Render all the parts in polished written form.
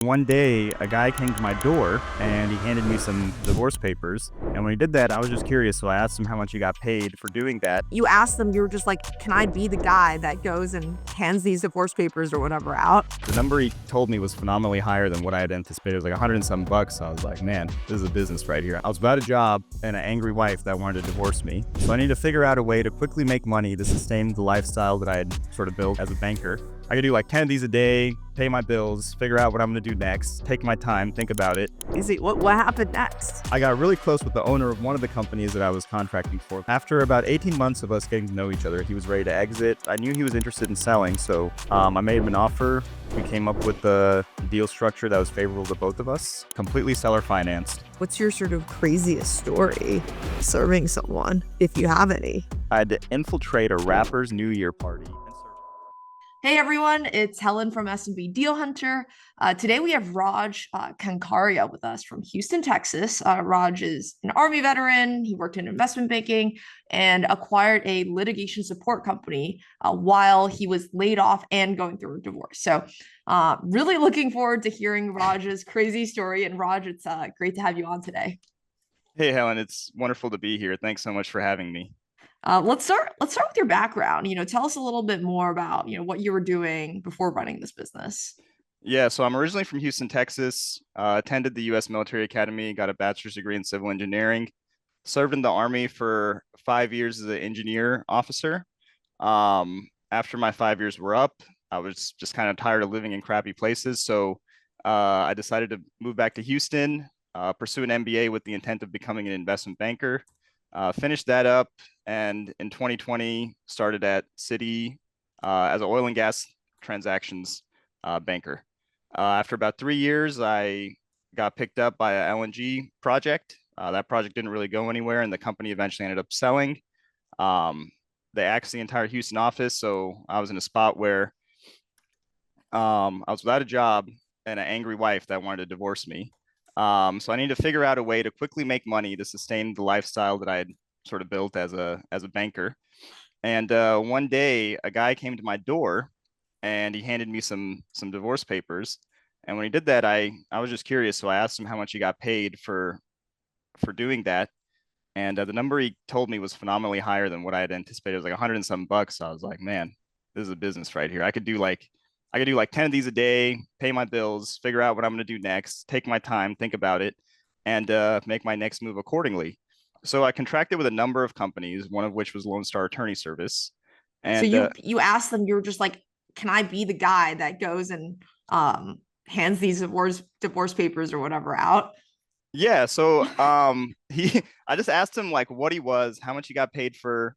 One day, a guy came to my door and he handed me some divorce papers. And when he did that, I was just curious. So I asked him how much he got paid for doing that. You asked them, you were just like, can I be the guy that goes and hands these divorce papers or whatever out? The number he told me was phenomenally higher than what I had anticipated. It was like 100 and some bucks. So I was like, man, this is a business right here. I was without a job and an angry wife that wanted to divorce me. So I need to figure out a way to quickly make money to sustain the lifestyle that I had sort of built as a banker. I could do like 10 of these a day, pay my bills, figure out what I'm gonna do next, take my time, think about it. What happened next? I got really close with the owner of one of the companies that I was contracting for. After about 18 months of us getting to know each other, he was ready to exit. I knew he was interested in selling, so I made him an offer. We came up with the deal structure that was favorable to both of us, completely seller financed. What's your sort of craziest story serving someone, if you have any? I had to infiltrate a rapper's New Year party. Hey everyone, it's Helen from S&B Deal Hunter. Today we have Raj Kankaria with us from Houston, Texas. Raj is an Army veteran. He worked in investment banking and acquired a litigation support company while he was laid off and going through a divorce. So really looking forward to hearing Raj's crazy story. And Raj, it's great to have you on today. Hey, Helen, it's wonderful to be here. Thanks so much for having me. Let's start with your background. Tell us a little bit more about, what you were doing before running this business. Yeah, so I'm originally from Houston, Texas, attended the U.S. Military Academy, got a bachelor's degree in civil engineering, served in the Army for 5 years as an engineer officer. After my 5 years were up, I was just kind of tired of living in crappy places. So I decided to move back to Houston, pursue an MBA with the intent of becoming an investment banker. Finished that up, and in 2020 started at Citi as an oil and gas transactions banker. After about 3 years, I got picked up by a LNG project. That project didn't really go anywhere, and the company eventually ended up selling. They axed the entire Houston office, so I was in a spot where I was without a job and an angry wife that wanted to divorce me. So I need to figure out a way to quickly make money to sustain the lifestyle that I had sort of built as a banker. And one day, a guy came to my door, and he handed me some divorce papers. And when he did that, I was just curious, so I asked him how much he got paid for doing that. And the number he told me was phenomenally higher than what I had anticipated. It was like 100 and some bucks. So I was like, man, this is a business right here. I could do like 10 of these a day, pay my bills, figure out what I'm going to do next, take my time, think about it, and make my next move accordingly. So I contracted with a number of companies, one of which was Lone Star Attorney Service. So And you asked them, you were just like, can I be the guy that goes and hands these divorce papers or whatever out? yeah, so I just asked him like what he was, how much he got paid for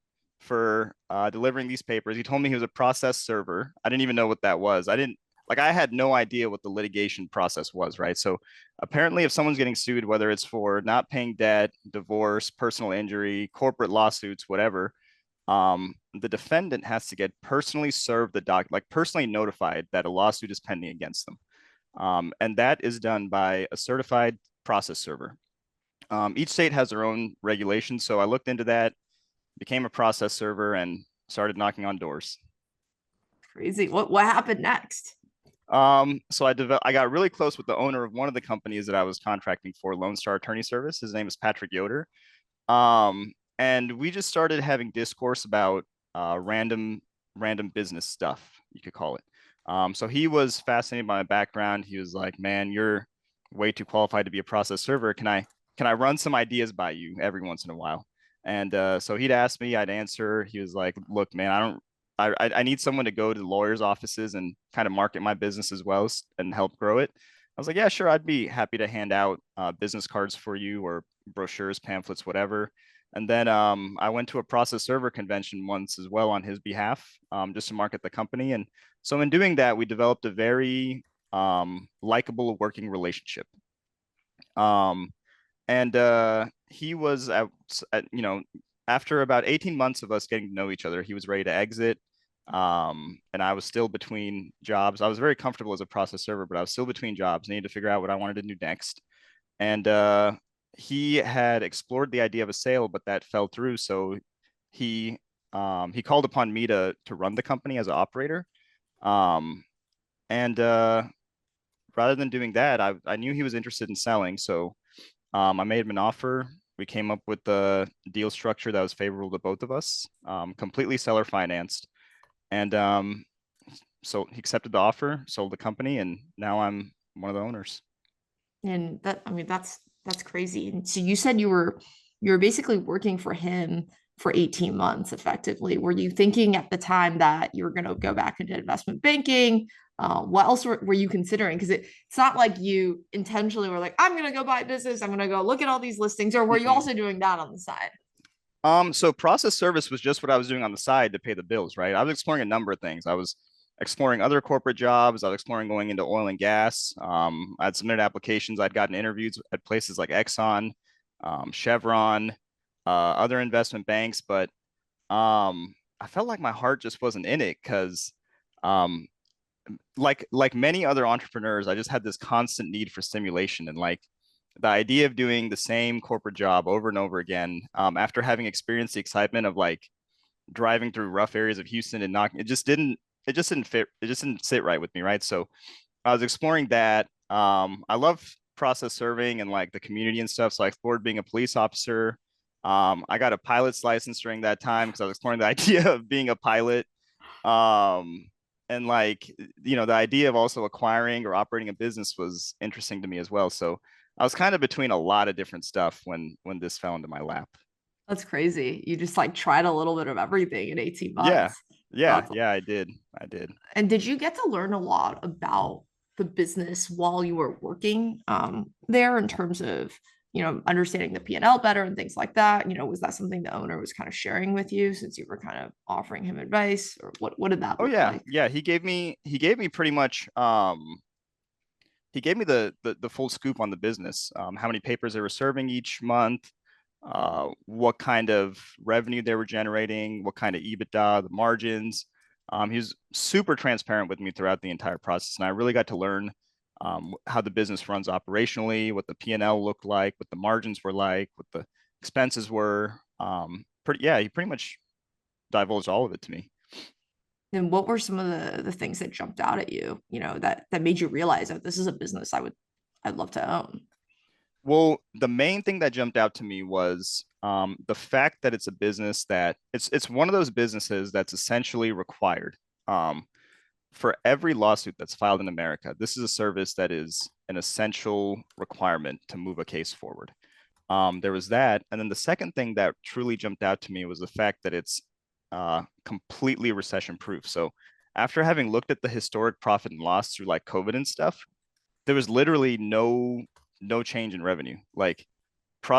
delivering these papers. He told me he was a process server. I didn't even know what that was. I had no idea what the litigation process was, right? So apparently if someone's getting sued, whether it's for not paying debt, divorce, personal injury, corporate lawsuits, whatever, the defendant has to get personally served like personally notified that a lawsuit is pending against them. And that is done by a certified process server. Each state has their own regulations. So I looked into that, became a process server, and started knocking on doors. Crazy. What happened next? So I got really close with the owner of one of the companies that I was contracting for, Lone Star Attorney Service. His name is Patrick Yoder. And we just started having discourse about random business stuff, you could call it. So he was fascinated by my background. He was like, "Man, you're way too qualified to be a process server. Can I run some ideas by you every once in a while?" And so he'd ask me, I'd answer. He was like, "Look, man, I need someone to go to lawyers' offices and kind of market my business as well and help grow it." I was like, "Yeah, sure. I'd be happy to hand out business cards for you or brochures, pamphlets, whatever." And then I went to a process server convention once as well on his behalf, just to market the company. And so in doing that, we developed a very likable working relationship. Um, and he was after about 18 months of us getting to know each other, he was ready to exit. And I was still between jobs. I was very comfortable as a process server, but I was still between jobs. I needed to figure out what I wanted to do next. And he had explored the idea of a sale, but that fell through. So he he called upon me to run the company as an operator. Um, and rather than doing that, I knew he was interested in selling. So I made him an offer. We came up with the deal structure that was favorable to both of us, completely seller financed. And so he accepted the offer, sold the company, and now I'm one of the owners. And that, I mean, that's crazy. And so you said you were basically working for him for 18 months effectively. Were you thinking at the time that you were going to go back into investment banking? What else were you considering? Because it's not like you intentionally were like, I'm going to go buy a business. I'm going to go look at all these listings. Or were you Mm-mm. also doing that on the side? So process service was just what I was doing on the side to pay the bills, right? I was exploring a number of things. I was exploring other corporate jobs. I was exploring going into oil and gas. I'd submitted applications. I'd gotten interviews at places like Exxon, Chevron, other investment banks, but I felt like my heart just wasn't in it because, um, like many other entrepreneurs, I just had this constant need for stimulation and like the idea of doing the same corporate job over and over again, after having experienced the excitement of like driving through rough areas of Houston and knocking, it just didn't fit. It just didn't sit right with me, right? So I was exploring that. I love process serving and like the community and stuff. So I explored being a police officer. I got a pilot's license during that time because I was exploring the idea of being a pilot. Um, and like, the idea of also acquiring or operating a business was interesting to me as well. So I was kind of between a lot of different stuff when this fell into my lap. That's crazy. You just like tried a little bit of everything in 18 Yeah. months. Yeah. That's Yeah, I did. I did. And did you get to learn a lot about the business while you were working there in terms of, understanding the P&L better and things like that? Was that something the owner was kind of sharing with you since you were kind of offering him advice, or what did that Oh look yeah. like? Yeah. He gave me pretty much he gave me the full scoop on the business, how many papers they were serving each month, what kind of revenue they were generating, what kind of EBITDA, the margins. He was super transparent with me throughout the entire process, and I really got to learn how the business runs operationally, what the P&L looked like, what the margins were like, what the expenses were. Yeah, he pretty much divulged all of it to me. And what were some of the things that jumped out at you, that made you realize that this is a business I'd love to own? Well, the main thing that jumped out to me was the fact that it's a business that it's one of those businesses that's essentially required. Um, for every lawsuit that's filed in America, this is a service that is an essential requirement to move a case forward. There was that, and then the second thing that truly jumped out to me was the fact that it's completely recession-proof. So, after having looked at the historic profit and loss through like COVID and stuff, there was literally no change in revenue. Like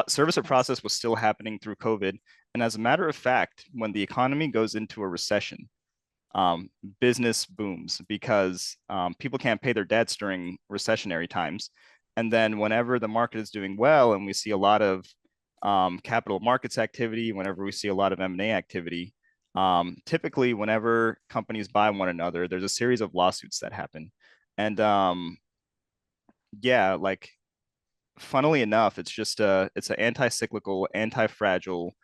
service of Nice. process was still happening through COVID. And as a matter of fact, when the economy goes into a recession, business booms because people can't pay their debts during recessionary times. And then whenever the market is doing well and we see a lot of capital markets activity, whenever we see a lot of M&A activity, typically whenever companies buy one another, there's a series of lawsuits that happen. And yeah, like funnily enough, it's an anti-cyclical, anti-fragile,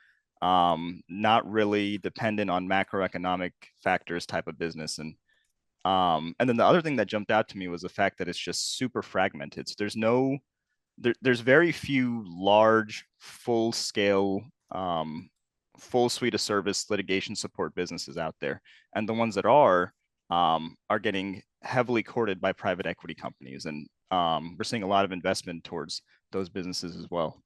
not really dependent on macroeconomic factors type of business. And then the other thing that jumped out to me was the fact that it's just super fragmented. So there's very few large, full scale, full suite of service litigation support businesses out there. And the ones that are getting heavily courted by private equity companies. And we're seeing a lot of investment towards those businesses as well.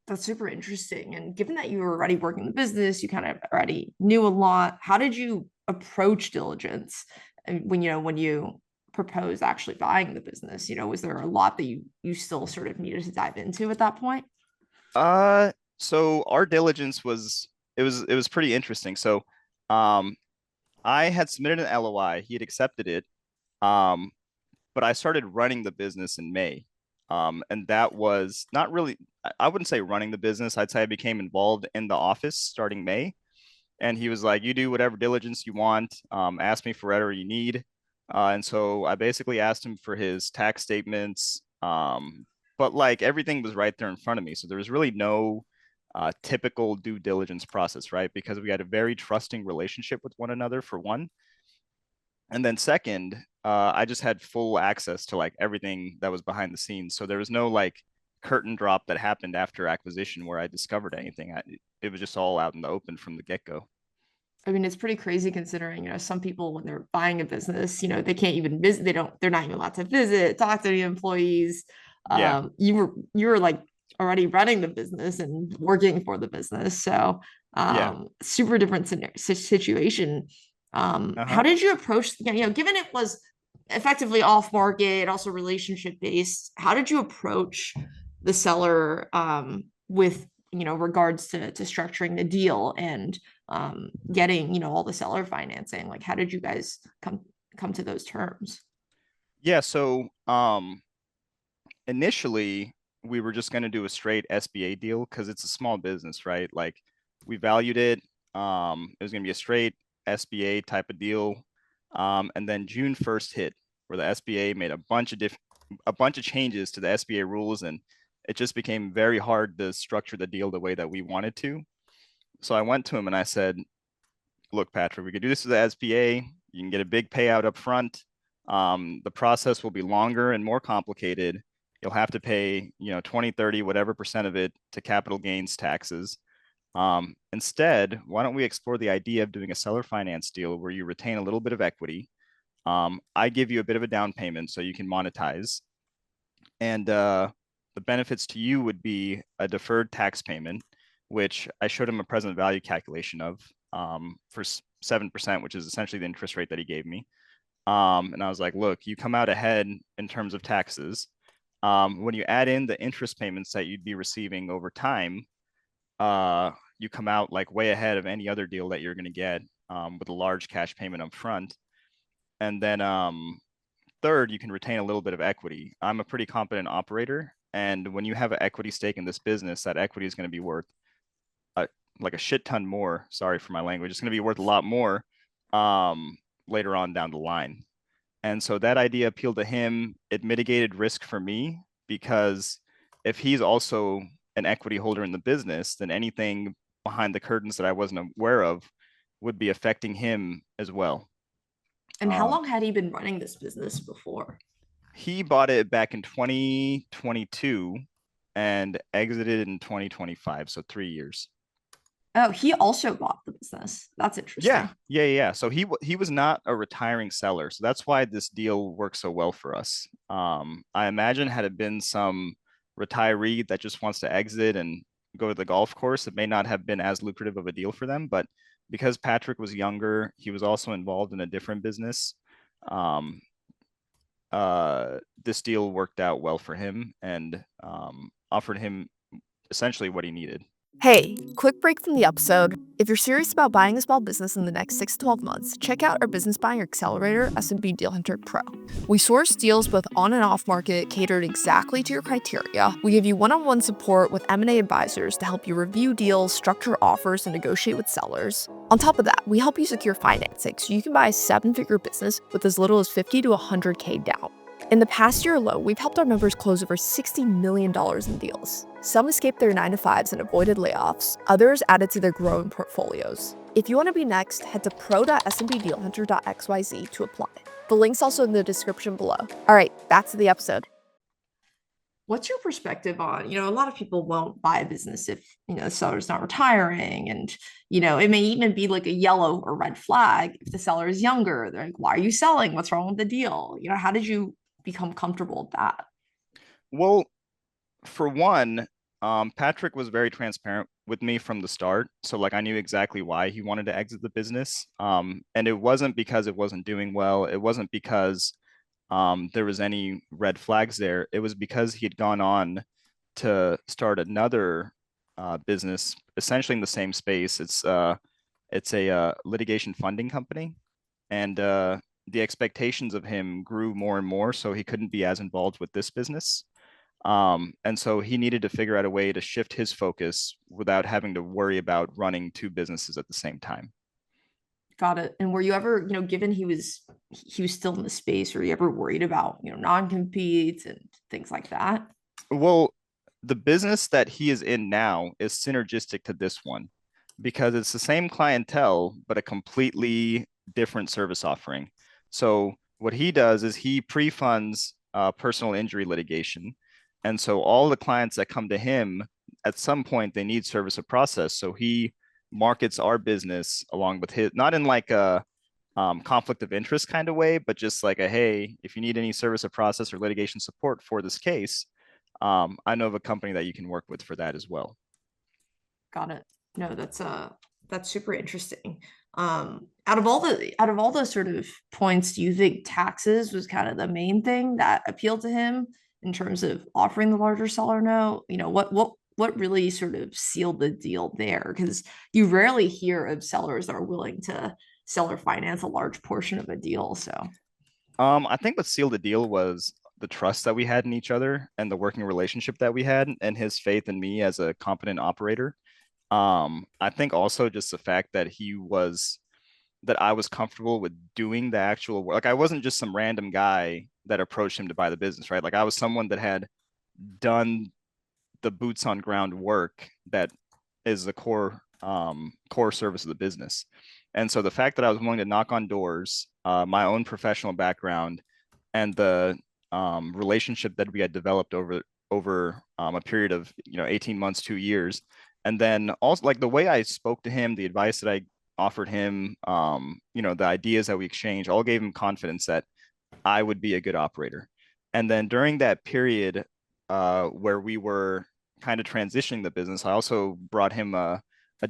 That's super interesting. And given that you were already working the business, you kind of already knew a lot. How did you approach diligence when you proposed actually buying the business? Was there a lot that you still sort of needed to dive into at that point? So our diligence was pretty interesting. So um I had submitted an LOI, he had accepted it. Um, but I started running the business in May. And that was not really, I wouldn't say running the business. I'd say I became involved in the office starting May. And he was like, you do whatever diligence you want, ask me for whatever you need. And so I basically asked him for his tax statements. But like everything was right there in front of me. So there was really no typical due diligence process, right? Because we had a very trusting relationship with one another, for one. And then second, I just had full access to like everything that was behind the scenes. So there was no like curtain drop that happened after acquisition where I discovered anything. It was just all out in the open from the get-go. I mean, it's pretty crazy considering, some people when they're buying a business, they can't even visit, they're not even allowed to visit, talk to the employees. Yeah. You were like already running the business and working for the business. So Yeah. super different situation. How Uh-huh. did you approach, given it was effectively off market, also relationship based, how did you approach the seller with, regards to structuring the deal and getting all the seller financing? Like, how did you guys come to those terms? Yeah, so initially we were just going to do a straight SBA deal because it's a small business, right? Like we valued it. It was going to be a straight SBA type of deal. And then June 1st hit where the SBA made a bunch of changes to the SBA rules, and it just became very hard to structure the deal the way that we wanted to. So I went to him and I said, look, Patrick, we could do this with the SBA. You can get a big payout up front. The process will be longer and more complicated. You'll have to pay, 20, 30, whatever percent of it to capital gains taxes. Instead, why don't we explore the idea of doing a seller finance deal where you retain a little bit of equity? I give you a bit of a down payment so you can monetize. And the benefits to you would be a deferred tax payment, which I showed him a present value calculation of for 7%, which is essentially the interest rate that he gave me. And I was like, look, you come out ahead in terms of taxes. When you add in the interest payments that you'd be receiving over time, you come out like way ahead of any other deal that you're going to get with a large cash payment up front. And then third, you can retain a little bit of equity. I'm a pretty competent operator. And when you have an equity stake in this business, that equity is going to be worth a, like a shit ton more. Sorry for my language. It's going to be worth a lot more later on down the line. And so that idea appealed to him. It mitigated risk for me because if he's also an equity holder in the business, then anything behind the curtains that I wasn't aware of would be affecting him as well. And how long had he been running this business before? He bought it back in 2022 and exited in 2025, so 3 years. Oh, he also bought the business. That's Yeah, interesting. yeah, yeah. So he was not a retiring seller, so that's why this deal worked so well for us. I imagine had it been some retiree that just wants to exit and go to the golf course, it may not have been as lucrative of a deal for them. But because Patrick was younger, he was also involved in a different business. Um, this deal worked out well for him and offered him essentially what he needed. Hey, quick break from the episode. If you're serious about buying a small business in the next 6 to 12 months, check out our business buying accelerator, S&B Deal Hunter Pro. We source deals both on and off market, catered exactly to your criteria. We give you one-on-one support with M&A advisors to help you review deals, structure offers, and negotiate with sellers. On top of that, we help you secure financing so you can buy a 7-figure business with as little as $50 to $100K down. In the past year alone, we've helped our members close over $60 million in deals. Some escaped their 9-to-5s and avoided layoffs, others added to their growing portfolios. If you want to be next, head to pro.smbdealhunter.xyz to apply. The link's also in the description below. All right, back to the episode. What's your perspective on, a lot of people won't buy a business if, the seller's not retiring. And, it may even be like a yellow or red flag if the seller is younger. They're like, why are you selling? What's wrong with the deal? How did you become comfortable with that? Well, for one, Patrick was very transparent with me from the start. So like I knew exactly why he wanted to exit the business. And it wasn't because it wasn't doing well. It wasn't because there was any red flags there. It was because he had gone on to start another business, essentially in the same space. It's a litigation funding company, and the expectations of him grew more and more, so he couldn't be as involved with this business. And so he needed to figure out a way to shift his focus without having to worry about running two businesses at the same time. Got it. And were you ever, given he was still in the space, were you ever worried about, non-competes and things like that? Well, the business that he is in now is synergistic to this one because it's the same clientele, but a completely different service offering. So what he does is he pre-funds personal injury litigation. And so all the clients that come to him, at some point, they need service of process. So he markets our business along with his, not in like a conflict of interest kind of way, but just like a, hey, if you need any service of process or litigation support for this case, I know of a company that you can work with for that as well. Got it. No, that's super interesting. Out of all the sort of points, do you think taxes was kind of the main thing that appealed to him in terms of offering the larger seller note? What really sort of sealed the deal there? Because you rarely hear of sellers that are willing to seller finance a large portion of a deal. So I think what sealed the deal was the trust that we had in each other and the working relationship that we had and his faith in me as a competent operator. I think also just the fact that I was comfortable with doing the actual work. Like I wasn't just some random guy that approached him to buy the business, right? Like I was someone that had done the boots on ground work that is the core service of the business. And so the fact that I was willing to knock on doors, my own professional background, and the relationship that we had developed over a period of 18 months, 2 years, and then also like the way I spoke to him, the advice that I offered him, the ideas that we exchanged, all gave him confidence that I would be a good operator. And then during that period where we were kind of transitioning the business, I also brought him a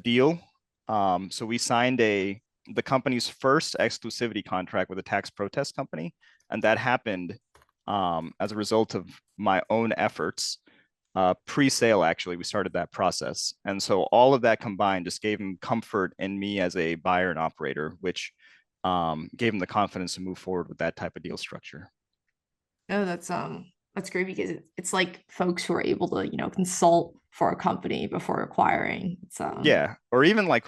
deal. So we signed the company's first exclusivity contract with a tax protest company, and that happened as a result of my own efforts. Pre-sale, actually, we started that process, and so all of that combined just gave him comfort in me as a buyer and operator, which gave him the confidence to move forward with that type of deal structure. no, that's great because it's like folks who are able to, consult for a company before acquiring. It's Yeah, or even like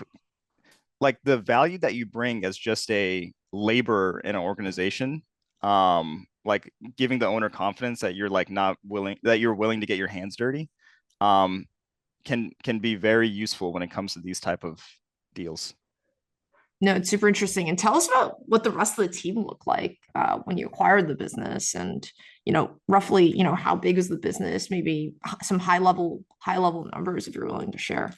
the value that you bring as just a laborer in an organization, like giving the owner confidence that you're like not willing that you're willing to get your hands dirty, um, can be very useful when it comes to these type of deals. No, it's super interesting. And tell us about what the rest of the team looked like when you acquired the business, and roughly, how big is the business? Maybe some high level numbers if you're willing to share.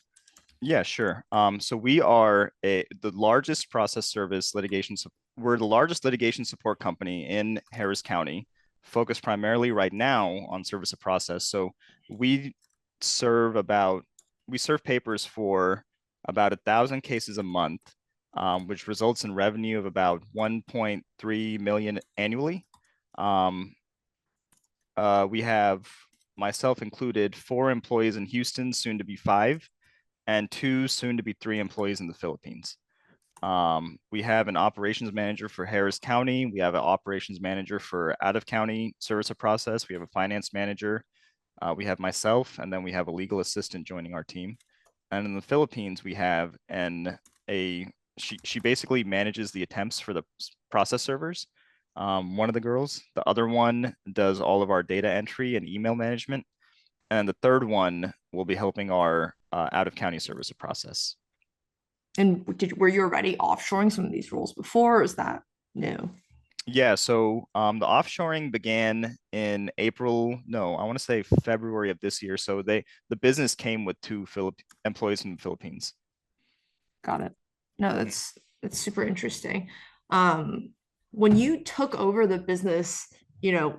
Yeah, sure. So we are the largest process service litigation. We're the largest litigation support company in Harris County, focused primarily right now on service of process. So we serve about we serve papers for about 1,000 cases a month, which results in revenue of about 1.3 million annually. Um, we have myself included 4 employees in Houston, soon to be 5, and 2, soon to be 3 employees in the Philippines. We have an operations manager for Harris County. We have an operations manager for out of county service of process. We have a finance manager. We have myself, and then we have a legal assistant joining our team. And in the Philippines, we have a she basically manages the attempts for the process servers. One of the girls, the other one does all of our data entry and email management, and the third one will be helping our out of county service of process. And were you already offshoring some of these roles before, or is that new? Yeah, so the offshoring began in April. No, I want to say February of this year. So the business came with 2 employees from the Philippines. Got it. No, that's super interesting. Um, when you took over the business,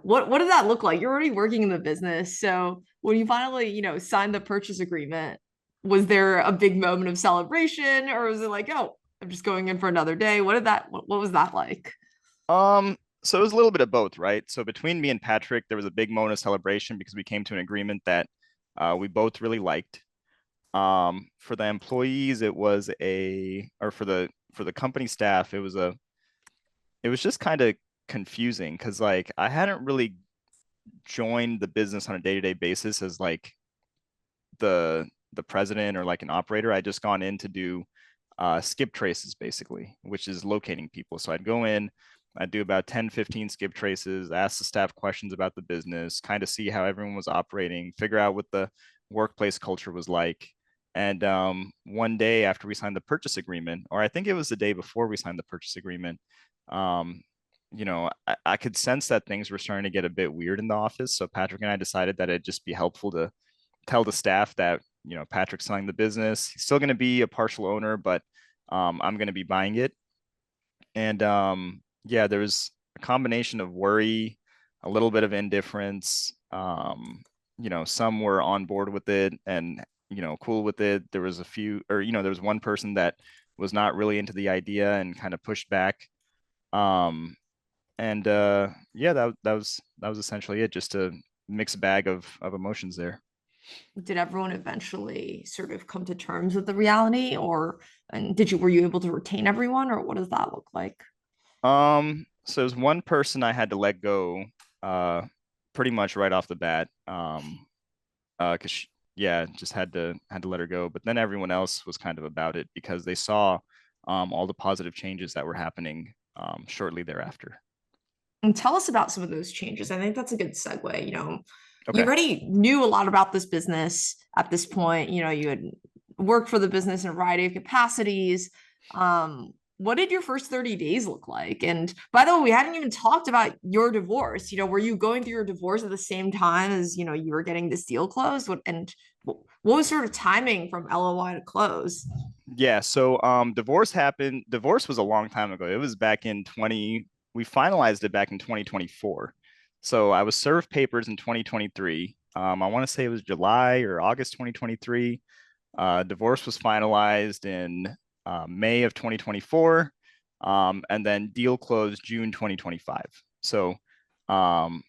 what did that look like? You're already working in the business. So when you finally, signed the purchase agreement, was there a big moment of celebration, or was it like, oh, I'm just going in for another day? What was that like? So it was a little bit of both, right? So between me and Patrick, there was a big moment of celebration because we came to an agreement that we both really liked. For the employees, it was or for the company staff, it was just kind of confusing because like I hadn't really joined the business on a day-to-day basis as like the president or like an operator. I just gone in to do skip traces basically, which is locating people. So I'd go in, I'd do about 10, 15 skip traces, ask the staff questions about the business, kind of see how everyone was operating, figure out what the workplace culture was like. And one day after we signed the purchase agreement, or I think it was the day before we signed the purchase agreement, um, I could sense that things were starting to get a bit weird in the office. So Patrick and I decided that it'd just be helpful to tell the staff that, Patrick's selling the business. He's still going to be a partial owner, but I'm going to be buying it. And yeah, there was a combination of worry, a little bit of indifference. Some were on board with it and, cool with it. There was a few, or, there was one person that was not really into the idea and kind of pushed back. Um, and yeah, that was essentially it, just a mixed bag of emotions there. Did everyone eventually sort of come to terms with the reality, or and were you able to retain everyone, or what does that look like? So there's one person I had to let go, uh, pretty much right off the bat. Because yeah, just had to let her go. But then everyone else was kind of about it because they saw, all the positive changes that were happening, shortly thereafter. And tell us about some of those changes. I think that's a good segue. You Okay. already knew a lot about this business at this point. You had worked for the business in a variety of capacities. What did your first 30 days look like? And by the way, we hadn't even talked about your divorce. Were you going through your divorce at the same time as, you were getting this deal closed? What was sort of timing from LOI to close? Yeah, so divorce happened. Divorce was a long time ago. It was back in 20, we finalized it back in 2024. So I was served papers in 2023. I want to say it was July or August 2023. Divorce was finalized in May of 2024. And then deal closed June 2025. So um,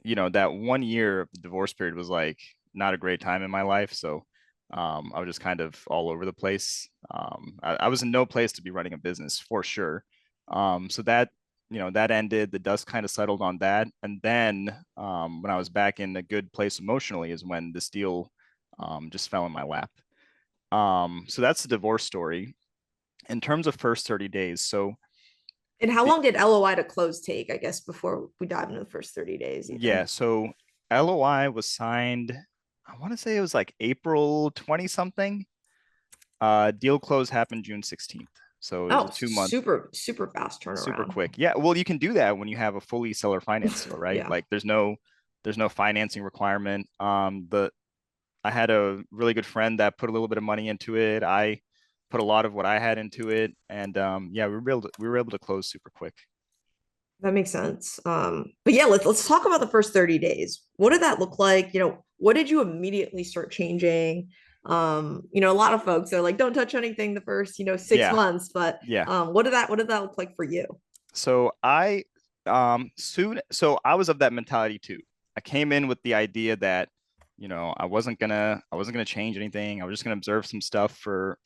that 1 year of the divorce period was like not a great time in my life. So I was just kind of all over the place. I was in no place to be running a business for sure. So that ended, the dust kind of settled on that. And then when I was back in a good place emotionally is when this deal just fell in my lap. So that's the divorce story. In terms of first 30 days, so And how the, long did LOI to close take, I guess, before we dive into the first 30 days, yeah, even? so LOI was signed, I want to say it was like April 20 something. Deal close happened June 16th. So it was a Oh, 2 month, super, super fast super turnaround. quick. Yeah, well, you can do that when you have a fully seller finance deal, right? Yeah. Like there's no financing requirement. The I had a really good friend that put a little bit of money into it. I put a lot of what I had into it, and yeah, we were able to close super quick. That makes sense. But yeah, let's talk about the first 30 days. What did that look like? What did you immediately start changing? A lot of folks are like, don't touch anything the first, six Yeah, months. But yeah. what did that look like for you? So so I was of that mentality too. I came in with the idea that, I wasn't gonna change anything. I was just gonna observe some stuff for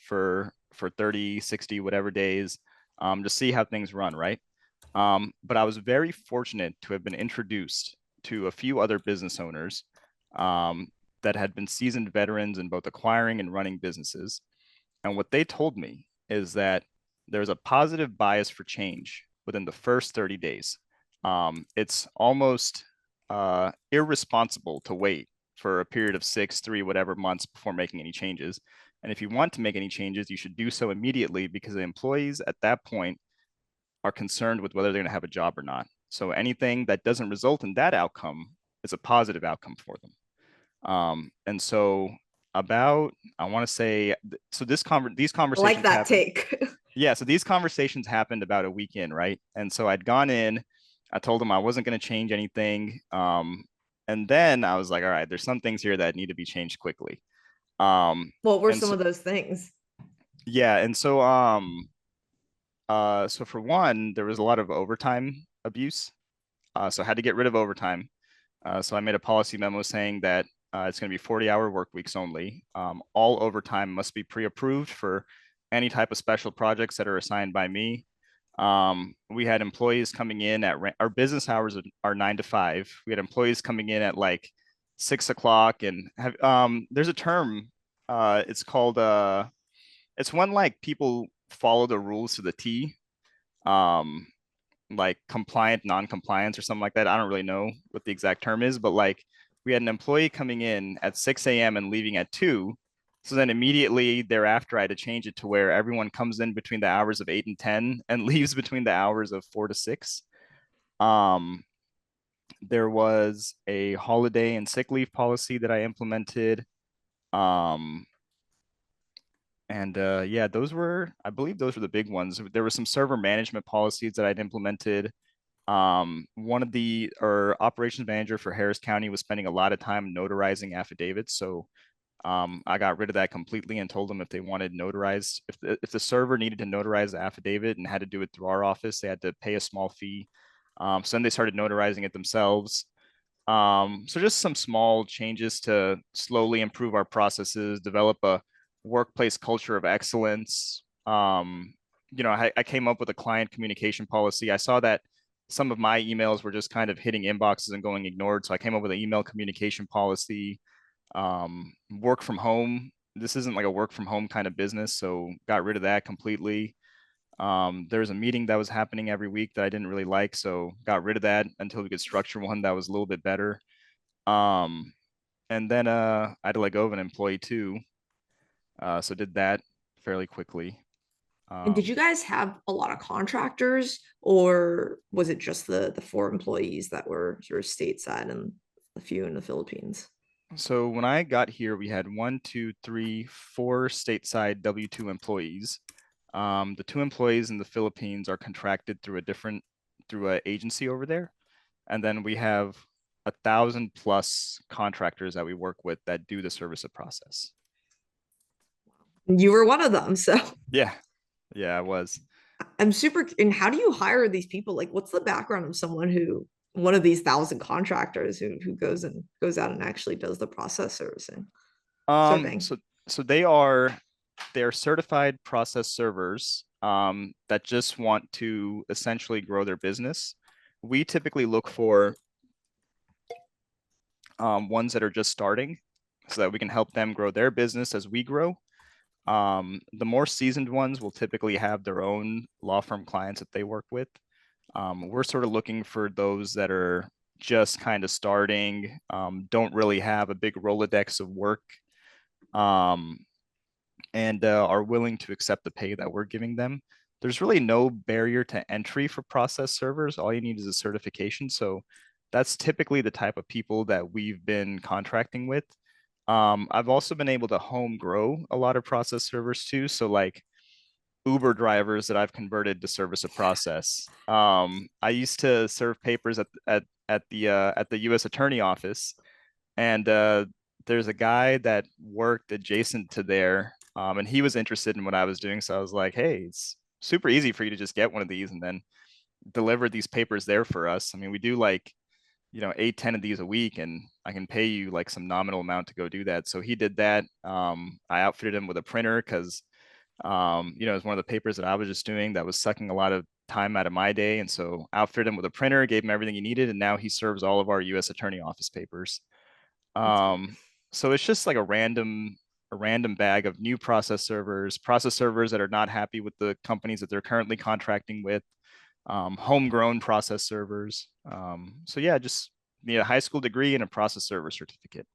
30, 60, whatever days, to see how things run, right? But I was very fortunate to have been introduced to a few other business owners, um, that had been seasoned veterans in both acquiring and running businesses. And what they told me is that there's a positive bias for change within the first 30 days. It's almost irresponsible to wait for a period of 6, 3, whatever months before making any changes. And if you want to make any changes, you should do so immediately because the employees at that point are concerned with whether they're going to have a job or not. So anything that doesn't result in that outcome is a positive outcome for them. And so about, I want to say, so these I like conversations that happened. take. Yeah, so these conversations happened about a week in, right? And so I'd gone in, I told them I wasn't going to change anything. And then I was like, all right, there's some things here that need to be changed quickly. Um, What were and some so of those things? yeah, and so for one, there was a lot of overtime abuse. So I had to get rid of overtime. So I made a policy memo saying that it's going to be 40-hour work weeks only. All overtime must be pre-approved for any type of special projects that are assigned by me. We had employees coming in our business hours are 9 to 5. We had employees coming in at like 6 o'clock and there's a term, it's called, it's when like people follow the rules to the T. Um, like compliant non-compliance or something like that. I don't really know what the exact term is, but like we had an employee coming in at 6 a.m. and leaving at 2. So then immediately thereafter, I had to change it to where everyone comes in between the hours of 8 and 10 and leaves between the hours of 4 to 6. Um, there was a holiday and sick leave policy that I implemented. Um, and yeah, I believe those were the big ones. There were some server management policies that I'd implemented. One of the or operations manager for Harris County was spending a lot of time notarizing affidavits. So I got rid of that completely and told them if they wanted notarized, if the server needed to notarize the affidavit and had to do it through our office, they had to pay a small fee. So then they started notarizing it themselves. So just some small changes to slowly improve our processes, develop a workplace culture of excellence. I came up with a client communication policy. I saw that some of my emails were just kind of hitting inboxes and going ignored. So I came up with an email communication policy. Work from home. This isn't like a work from home kind of business, so got rid of that completely. There was a meeting that was happening every week that I didn't really like, so got rid of that until we could structure one that was a little bit better. Um, and then I had to let go of an employee too, so did that fairly quickly. And did Um, you guys have a lot of contractors, or was it just the four employees that were sort of stateside and a few in the Philippines? so when I got here, we had one, two, three, four stateside W-2 employees. The two employees in the Philippines are contracted through an agency over there. And then we have 1,000 plus contractors that we work with that do the service of process. You were one of them, so Yeah, yeah, I was. I'm super. And how do you hire these people? Like, what's the background of someone who one of these thousand contractors who goes out and actually does the process Um, serving? so so they're certified process servers that just want to essentially grow their business. We typically look for ones that are just starting so that we can help them grow their business as we grow. The more seasoned ones will typically have their own law firm clients that they work with. We're sort of looking for those that are just kind of starting, don't really have a big Rolodex of work, um, and are willing to accept the pay that we're giving them. There's really no barrier to entry for process servers. All you need is a certification. So that's typically the type of people that we've been contracting with. I've also been able to home grow a lot of process servers too. So like Uber drivers that I've converted to service a process. I used to serve papers at the U.S. Attorney office, and there's a guy that worked adjacent to there, and he was interested in what I was doing. So I was like, "Hey, it's super easy for you to just get one of these and then deliver these papers there for us. I mean, we do like 8, 10 of these a week, and I can pay you like some nominal amount to go do that." So he did that. I outfitted him with a printer because it was one of the papers that I was just doing that was sucking a lot of time out of my day. And so outfitted him with a printer, gave him everything he needed, and now he serves all of our US attorney office papers. That's great. Um, so it's just like a random bag of new process servers that are not happy with the companies that they're currently contracting with, homegrown process servers. So yeah, just need a high school degree and a process server certificate.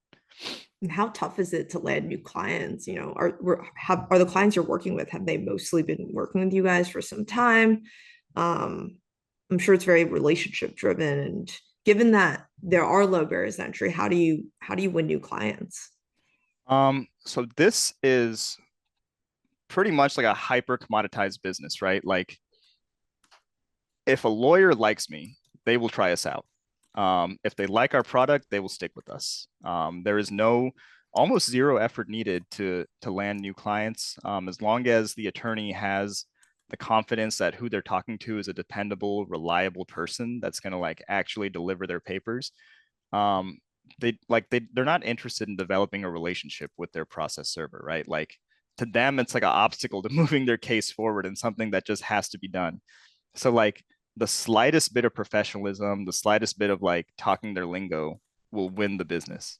And how tough is it to land new clients? Are the clients you're working with, have they mostly been working with you guys for some time? Um, I'm sure it's very relationship driven. And given that there are low barriers to entry, how do you win new clients? So this is pretty much like a hyper commoditized business, right? Like if a lawyer likes me, they will try us out. If they like our product, they will stick with us. There is almost zero effort needed to land new clients, as long as the attorney has the confidence that who they're talking to is a dependable, reliable person that's going to like actually deliver their papers. Um, they're not interested in developing a relationship with their process server, right? Like to them, it's like an obstacle to moving their case forward and something that just has to be done. So like the slightest bit of professionalism, the slightest bit of like talking their lingo will win the business.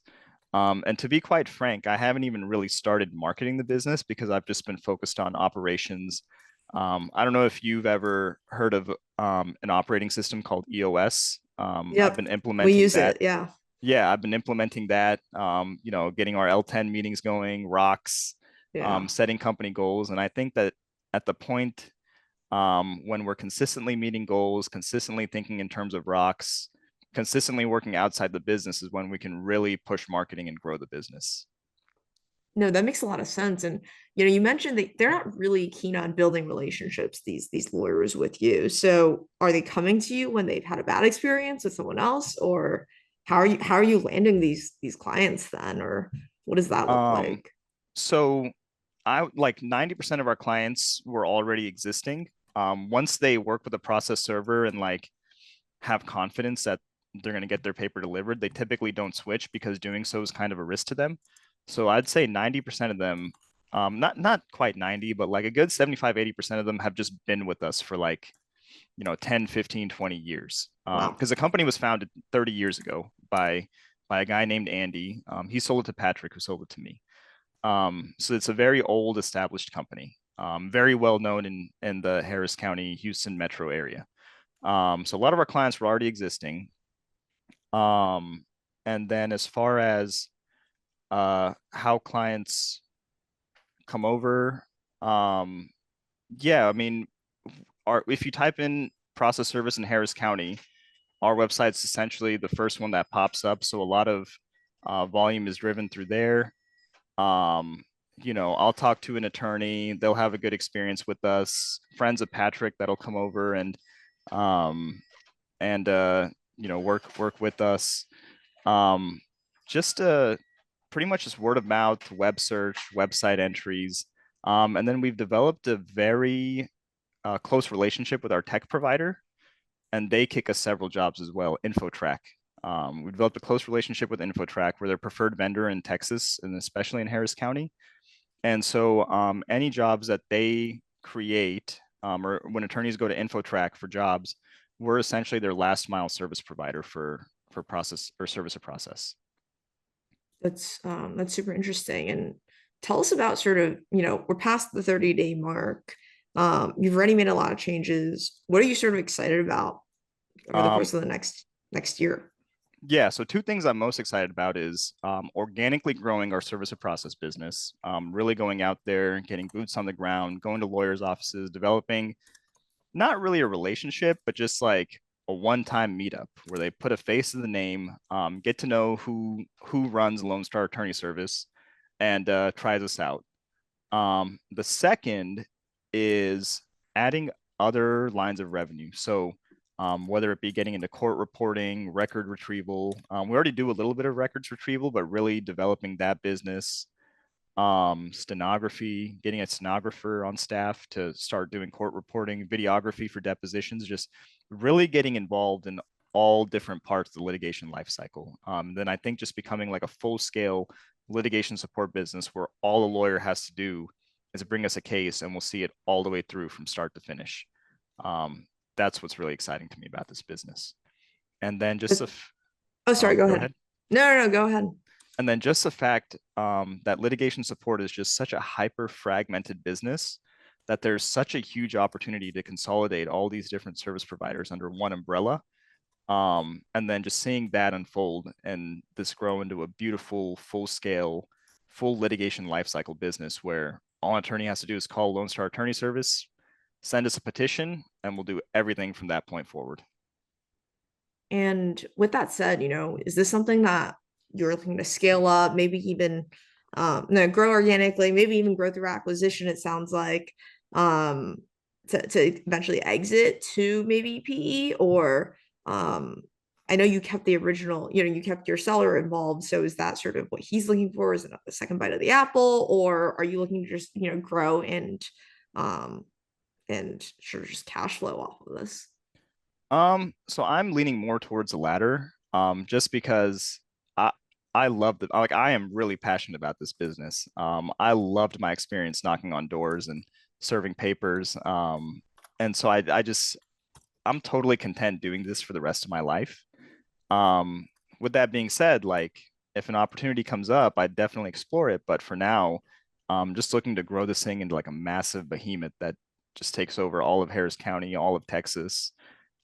And to be quite frank, I haven't even really started marketing the business because I've just been focused on operations. I don't know if you've ever heard of an operating system called EOS. I've been Yep, we implementing use that. it. Yeah. Yeah, I've been implementing that. Getting our L10 meetings going, rocks, Yeah. setting company goals, and I think that at the point When we're consistently meeting goals, consistently thinking in terms of rocks, consistently working outside the business is when we can really push marketing and grow the business. No, that makes a lot of sense. And you mentioned that they're not really keen on building relationships, these lawyers with you. So are they coming to you when they've had a bad experience with someone else? Or how are you landing these clients then? Or what does that look Um, like? so I like 90% of our clients were already existing. Once they work with a process server and like have confidence that they're going to get their paper delivered, they typically don't switch because doing so is kind of a risk to them. So I'd say 90% of them, not quite 90, but like a good 75, 80% of them have just been with us for like, 10, 15, 20 years. Wow. Because the company was founded 30 years ago by a guy named Andy. He sold it to Patrick, who sold it to me. So it's a very old established company, very well known in the Harris County, Houston metro area. So a lot of our clients were already existing. Um, and then as far as how clients come over, um, yeah, I mean, if you type in process service in Harris County, our website's essentially the first one that pops up. So a lot of volume is driven through there. Um, I'll talk to an attorney. They'll have a good experience with us. Friends of Patrick that'll come over um, and work with us. Um, just pretty much just word of mouth, web search, website entries. And then we've developed a very close relationship with our tech provider, and they kick us several jobs as well. InfoTrack. We developed a close relationship with InfoTrack. We're their preferred vendor in Texas and especially in Harris County. And so any jobs that they create, or when attorneys go to InfoTrack for jobs, we're essentially their last mile service provider for process or service of process. That's super interesting. And tell us about sort of, we're past the 30-day mark. You've already made a lot of changes. What are you sort of excited about over the Um, course of the next year? yeah, so two things I'm most excited about is organically growing our service of process business, really going out there, getting boots on the ground, going to lawyers' offices, developing not really a relationship, but just like a one-time meetup where they put a face to the name, get to know who runs Lone Star Attorney Service, and tries us out. The second is adding other lines of revenue. So whether it be getting into court reporting, record retrieval, we already do a little bit of records retrieval, but really developing that business, stenography, getting a stenographer on staff to start doing court reporting, videography for depositions, just really getting involved in all different parts of the litigation life cycle. Then I think just becoming like a full scale litigation support business where all a lawyer has to do is bring us a case and we'll see it all the way through from start to finish. That's what's really exciting to me about this business. And then just Oh, sorry, go go ahead. ahead. No, go ahead. And then just the fact that litigation support is just such a hyper fragmented business that there's such a huge opportunity to consolidate all these different service providers under one umbrella. And then just seeing that unfold and this grow into a beautiful, full scale, full litigation lifecycle business where all an attorney has to do is call Lone Star Attorney Service, send us a petition, and we'll do everything from that point forward. And with that said, is this something that you're looking to scale up, maybe even no, grow organically, maybe even grow through acquisition, it sounds like, um, to eventually exit to maybe PE or I know you kept the original, you kept your seller involved. So is that sort of what he's looking for? Is it a second bite of the apple, or are you looking to just, grow um and sort of just cash flow off of this? So I'm leaning more towards the latter, just because I I love the like I am really passionate about this business. I loved my experience knocking on doors and serving papers. And so I'm totally content doing this for the rest of my life. Um, with that being said, like if an opportunity comes up, I'd definitely explore it. But for now, just looking to grow this thing into like a massive behemoth that just takes over all of Harris County, all of Texas,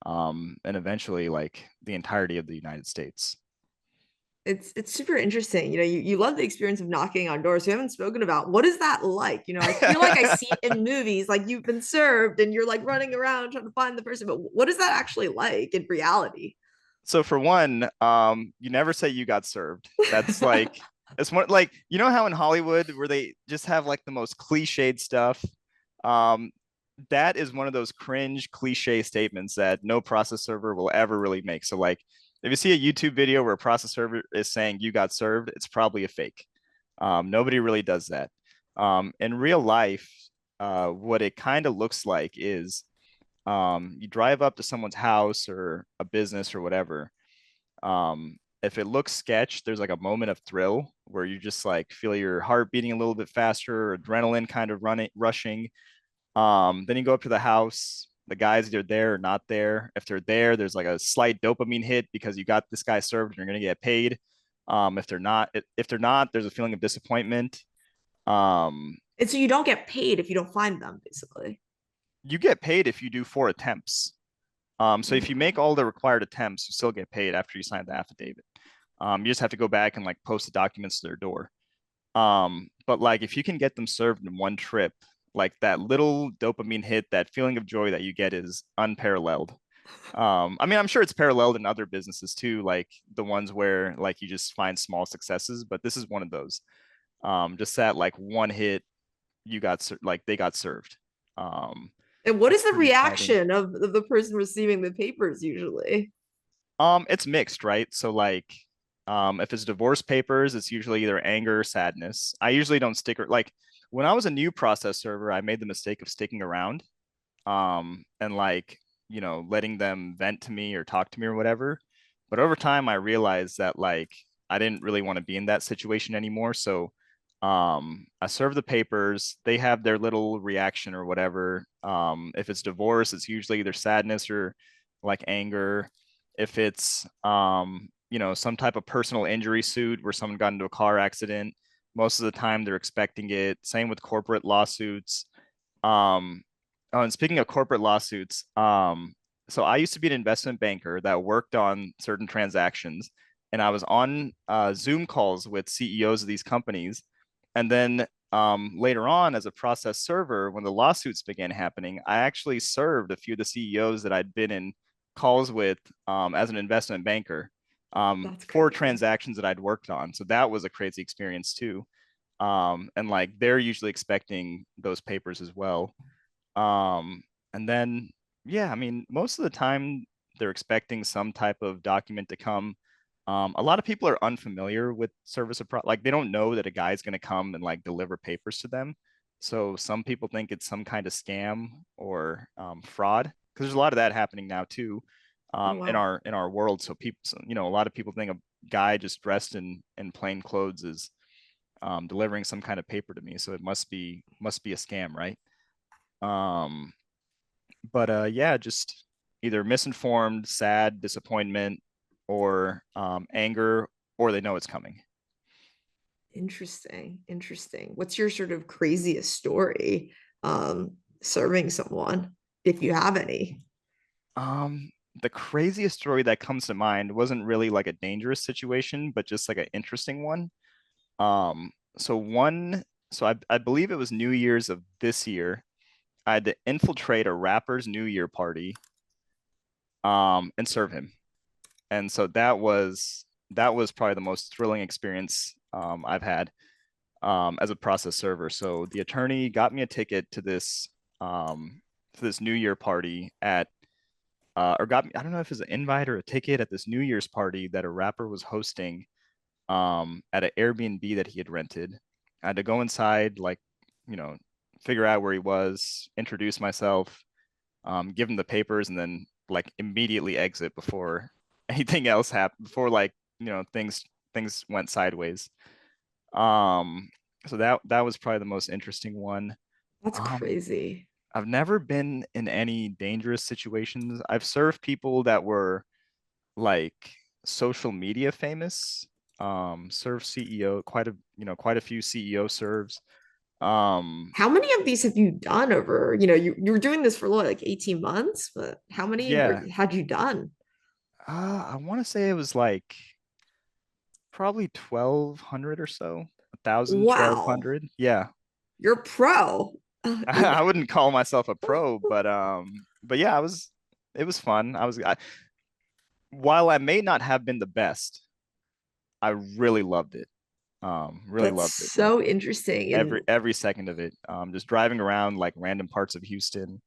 and eventually like the entirety of the United States. It's super interesting. You love the experience of knocking on doors. We haven't spoken about what is that like? I feel like I see it in movies, like you've been served and you're like running around trying to find the person. But what is that actually like in reality? So for one, you never say you got served. That's like it's more like how in Hollywood where they just have like the most cliched stuff. Um, that is one of those cringe cliche statements that no process server will ever really make. So like if you see a YouTube video where a process server is saying you got served, it's probably a fake. Nobody really does that. In real life, what it kind of looks like is you drive up to someone's house or a business or whatever. If it looks sketch, there's like a moment of thrill where you just like feel your heart beating a little bit faster, adrenaline kind of rushing. Then you go up to the house. The guy's either there or not there. If they're there, there's like a slight dopamine hit because you got this guy served and you're gonna get paid. If they're not, there's a feeling of disappointment. Um, And so you don't get paid if you don't find them, basically. you get paid if you do 4 attempts. So if you make all the required attempts, you still get paid after you sign the affidavit. You just have to go back and like post the documents to their door. But like if you can get them served in one trip, like that little dopamine hit, that feeling of joy that you get is unparalleled. I mean, I'm sure it's paralleled in other businesses too, like the ones where like you just find small successes, but this is one of those. Just that like one hit, like they got served. Um, And what is it's the pretty exciting. reaction of the person receiving the papers usually? It's mixed, right? So like, if it's divorce papers, it's usually either anger or sadness. I usually don't stick or like when I was a new process server, I made the mistake of sticking around, and like, letting them vent to me or talk to me or whatever. But over time, I realized that like I didn't really want to be in that situation anymore. So, I serve the papers. They have their little reaction or whatever. If it's divorce, it's usually either sadness or like anger. If it's some type of personal injury suit where someone got into a car accident, most of the time they're expecting it. Same with corporate lawsuits. Um, oh, and speaking of corporate lawsuits, so I used to be an investment banker that worked on certain transactions, and I was on Zoom calls with CEOs of these companies. And then later on, as a process server, when the lawsuits began happening, I actually served a few of the CEOs that I'd been in calls with as an investment banker That's for crazy. transactions that I'd worked on. So that was a crazy experience too. And like they're usually expecting those papers as well. Um, and then, yeah, I mean, most of the time they're expecting some type of document to come. A lot of people are unfamiliar with like they don't know that a guy's going to come and like deliver papers to them. So some people think it's some kind of scam or fraud because there's a lot of that happening now too, Oh in wow. our world. So people, a lot of people think a guy just dressed in plain clothes is delivering some kind of paper to me. So it must be a scam, right? Um, but yeah, just either misinformed, sad, disappointment, or anger, or they know it's coming. Interesting. Interesting. What's your sort of craziest story serving someone, if you have any? Um, the craziest story that comes to mind wasn't really like a dangerous situation, but just like an interesting one. Um, so one, so I believe it was New Year's of this year. I had to infiltrate a rapper's New Year party, and serve him. And so that was probably the most thrilling experience I've had as a process server. So the attorney got me a ticket to this New Year party or got me, I don't know if it was an invite or a ticket at this New Year's party that a rapper was hosting at an Airbnb that he had rented. I had to go inside, like, you know, figure out where he was, introduce myself, give him the papers, and then like immediately exit before anything else happened, before like, things went sideways. Um, so that was probably the most interesting one. That's Um, crazy. I've never been in any dangerous situations. I've served people that were like social media famous. Served CEO, quite a few CEO serves. Um, How many of these have you done over, you were doing this for what, like 18 months, but how many yeah, had you done? I want to say it was like Probably 1,200 or so, 1,000, twelve Wow, hundred. Yeah. you're pro. And I wouldn't call myself a pro, but yeah, it was fun. While I may not have been the best, I really loved it. Really that's loved it. Like so interesting. And every second of it. Just driving around like random parts of Houston.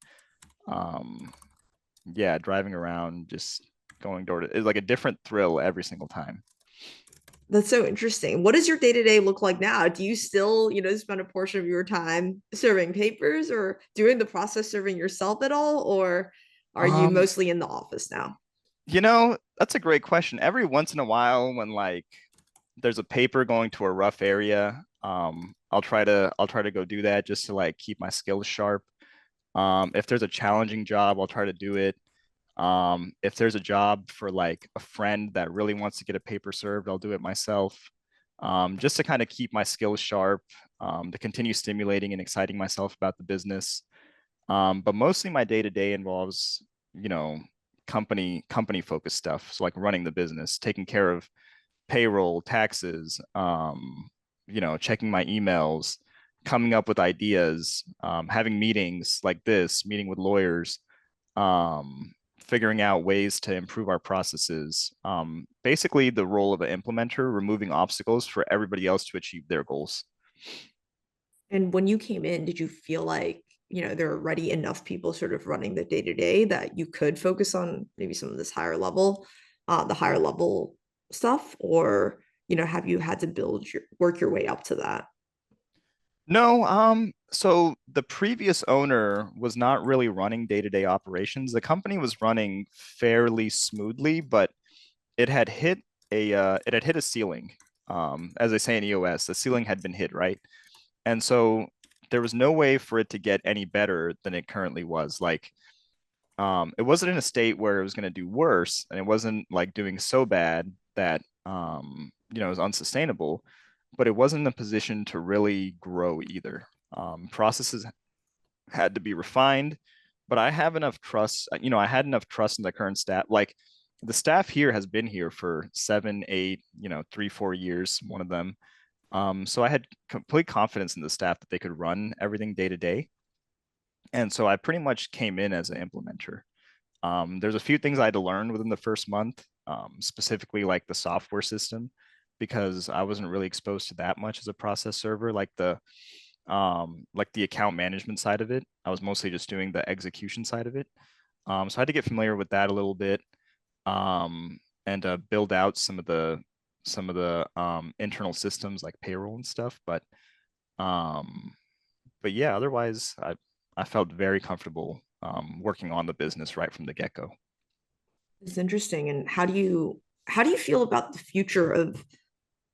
Um, yeah, driving around, just going door to, it's like a different thrill every single time. that's so interesting. What does your day to day look like now? Do you still, spend a portion of your time serving papers or doing the process serving yourself at all? Or are you Um, mostly in the office now? that's a great question. Every once in a while, when like there's a paper going to a rough area, I'll try to go do that just to like keep my skills sharp. If there's a challenging job, I'll try to do it. If there's a job for like a friend that really wants to get a paper served, I'll do it myself. Just to kind of keep my skills sharp, to continue stimulating and exciting myself about the business. But mostly my day to day involves, you know, company focused stuff. So like running the business, taking care of payroll, taxes, checking my emails, coming up with ideas, having meetings like this, meeting with lawyers, figuring out ways to improve our processes. Basically, the role of an implementer, removing obstacles for everybody else to achieve their goals. And when you came in, did you feel like, there are already enough people sort of running the day to day that you could focus on maybe some of this the higher level stuff? Or, have you had to work your way up to that? No, so the previous owner was not really running day-to-day operations. The company was running fairly smoothly, but it had hit a ceiling. As they say in EOS, the ceiling had been hit, right? And so there was no way for it to get any better than it currently was. Like, it wasn't in a state where it was going to do worse, and it wasn't like doing so bad that it was unsustainable, but it wasn't in a position to really grow either. Processes had to be refined, but I have enough trust. I had enough trust in the current staff. Like the staff here has been here for 7, 8, 3, 4 years, one of them. So I had complete confidence in the staff that they could run everything day to day. And so I pretty much came in as an implementer. There's a few things I had to learn within the first month, specifically like the software system, because I wasn't really exposed to that much as a process server, like the account management side of it. I was mostly just doing the execution side of it. So I had to get familiar with that a little bit, and build out some of the internal systems like payroll and stuff. Um, but yeah, otherwise I felt very comfortable working on the business right from the get-go. It's interesting. And how do you feel about the future of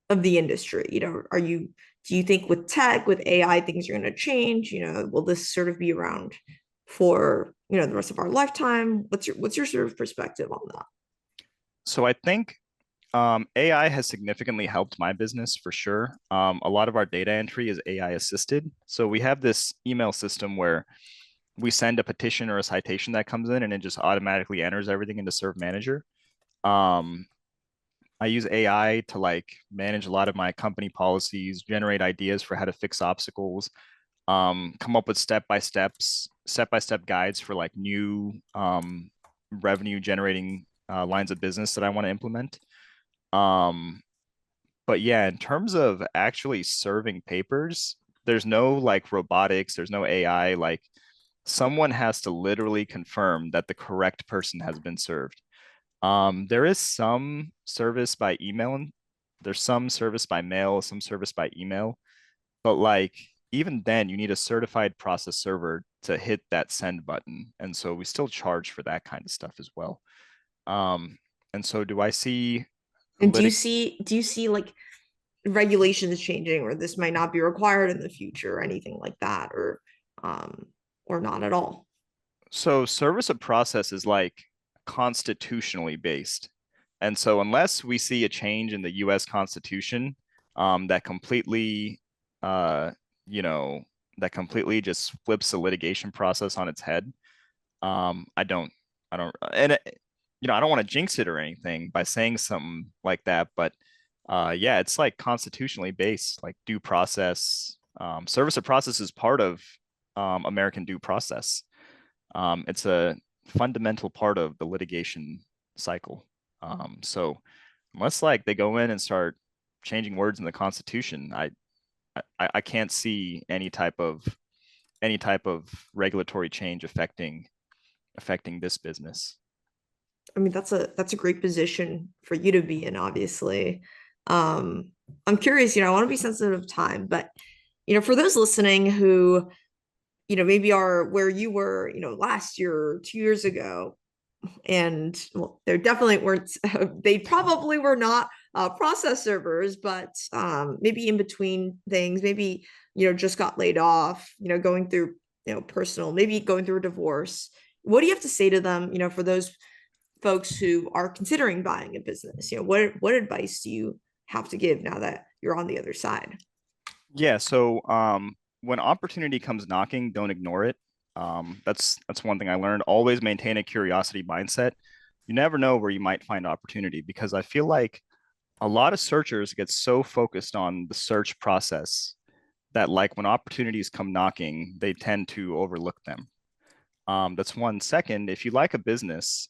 the industry? Do you think with tech, with AI, things are going to change? Will this sort of be around for, the rest of our lifetime? What's your sort of perspective on that? So I think AI has significantly helped my business for sure. A lot of our data entry is AI assisted. So we have this email system where we send a petition or a citation that comes in and it just automatically enters everything into Serve Manager. Um, I use AI to like manage a lot of my company policies, generate ideas for how to fix obstacles, come up with step by step guides for like new revenue generating lines of business that I want to implement. Um, but yeah, in terms of actually serving papers, there's no like robotics, there's no AI. Like someone has to literally confirm that the correct person has been served. There is some service by email, and there's some service by mail, some service by email, but like even then, you need a certified process server to hit that send button, and so we still charge for that kind of stuff as well. Um, and so, do I see And do you litig see do you see like regulations changing, or this might not be required in the future, or anything like that, um or not at all? So service of process is like constitutionally based. And so unless we see a change in the US Constitution, that completely uh you know that completely just flips the litigation process on its head, I don't and I don't want to jinx it or anything by saying something like that, but Yeah, it's like constitutionally based, like due process. Service of process is part of American due process. It's a fundamental part of the litigation cycle. So unless like they go in and start changing words in the Constitution, I can't see any type of regulatory change affecting this business. I mean, that's a great position for you to be in, obviously. Um, I'm curious, I want to be sensitive of time, but for those listening who, maybe are where you were, last year or 2 years ago, and well, there definitely weren't, they probably were not process servers, but maybe in between things, maybe, just got laid off, going through, personal, maybe going through a divorce. What do you have to say to them, for those folks who are considering buying a business? What advice do you have to give now that you're on the other side? Yeah, so when opportunity comes knocking, don't ignore it. That's one thing I learned. Always maintain a curiosity mindset. You never know where you might find opportunity because I feel like a lot of searchers get so focused on the search process that like when opportunities come knocking, they tend to overlook them. That's one. Second, if you like a business,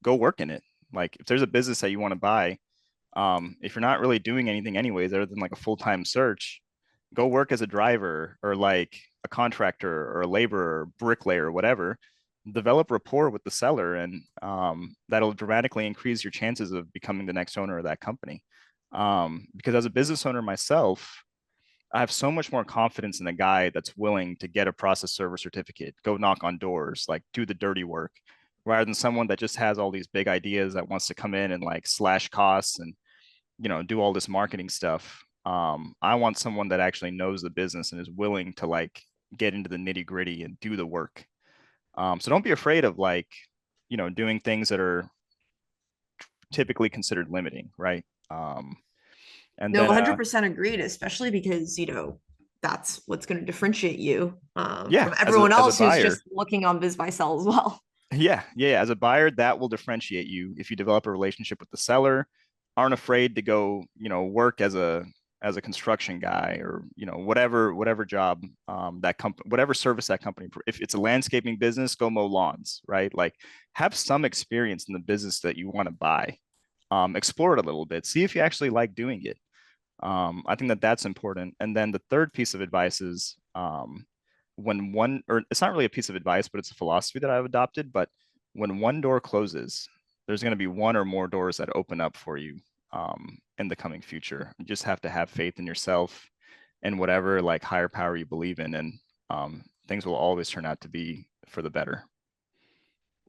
go work in it. Like if there's a business that you want to buy, if you're not really doing anything anyways, other than like a full-time search, go work as a driver or like a contractor or a laborer, bricklayer, whatever. Develop rapport with the seller, and that'll dramatically increase your chances of becoming the next owner of that company. Because as a business owner myself, I have so much more confidence in the guy that's willing to get a process server certificate, go knock on doors, like do the dirty work, rather than someone that just has all these big ideas that wants to come in and like slash costs and do all this marketing stuff. I want someone that actually knows the business and is willing to like get into the nitty gritty and do the work. So don't be afraid of like doing things that are typically considered limiting, right? And No, then 100% agreed, especially because, that's what's going to differentiate you yeah, from as a everyone as a else who's buyer, just looking on BizBuySell as well. yeah, as a buyer, that will differentiate you if you develop a relationship with the seller, aren't afraid to go, work as a construction guy or whatever job that company, whatever service that company. If it's a landscaping business, go mow lawns, right? Like have some experience in the business that you want to buy. Explore it a little bit, see if you actually like doing it. I think that that's important. And then the third piece of advice is when one, or it's not really a piece of advice, but it's a philosophy that I've adopted. But when one door closes, there's going to be one or more doors that open up for you in the coming future. You just have to have faith in yourself and whatever like higher power you believe in, and things will always turn out to be for the better.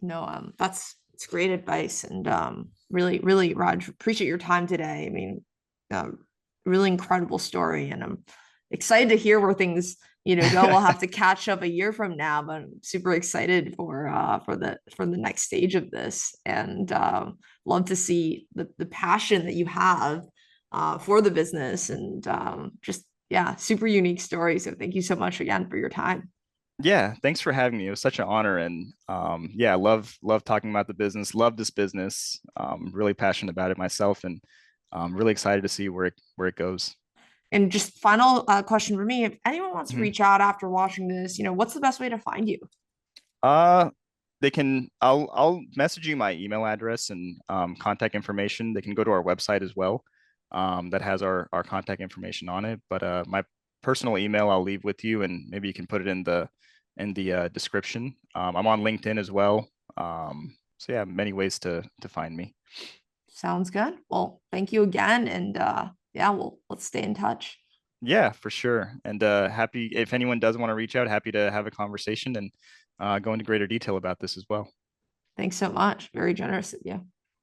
No, that's it's great advice, and really, really, Raj, appreciate your time today. I mean, um, really incredible story, and I'm excited to hear where things go. We'll have to catch up a year from now, but I'm super excited for the next stage of this, and love to see the passion that you have for the business, and just yeah, super unique story. So thank you so much again for your time. Yeah, thanks for having me. It was such an honor, and yeah, I love talking about the business. Love this business. Really passionate about it myself, and really excited to see where it goes. And just final question for me: if anyone wants to Mhm. reach out after watching this, what's the best way to find you? Uh, they can. I'll message you my email address and contact information. They can go to our website as well. That has our contact information on it. But my personal email I'll leave with you, and maybe you can put it in the description. I'm on LinkedIn as well. So yeah, many ways to find me. Sounds good. Well, thank you again, and yeah, let's stay in touch. Yeah, for sure. And happy if anyone does want to reach out, happy to have a conversation and go into greater detail about this as well. Thanks so much. Very generous of you.